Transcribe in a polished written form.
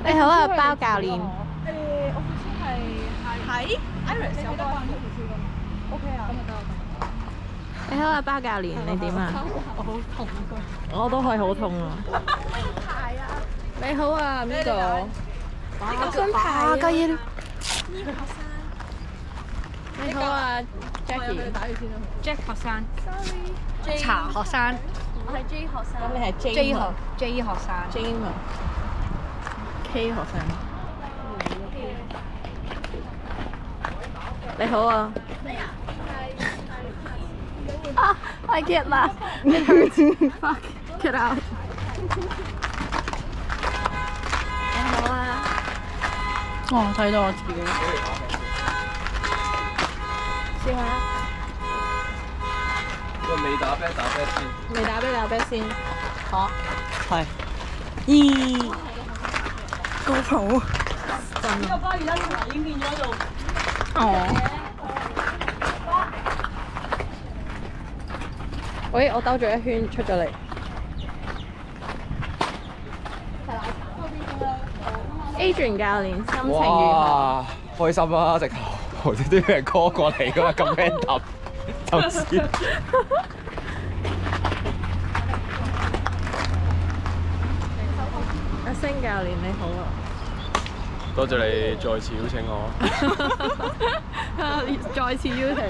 你好啊，包教練。我副超係 Iris 有得關副超㗎嘛 ？OK 啊，咁就得啦。你好啊，包教練，你點啊？我好痛啊佢。我都係好痛啊。排啊！你好啊，邊個？我想排啊！家燕。呢個學生。你好啊，Jackie。打住先啦。 Jack 學生， Sorry。茶學生我係 J 學生。咁你係 ，J J 學學 J 學生， J 嘛？K 學生。你好啊。啊！I can't laugh. It hurts. Fuck. Get out. 你好啊。哦，睇到我自己。試下。喂，未打啤先。未打啤打啤先。好。係。咦？GoPro。呢個巴爾德同埋已經變咗做。哦。喂，我兜咗一圈出咗嚟。Adrian 教練，心情如何？哇，開心啊！直頭啲都俾人 call 過嚟噶嘛，咁 random，就先。阿星教練你好啊！多謝你再次邀請我。再次邀請。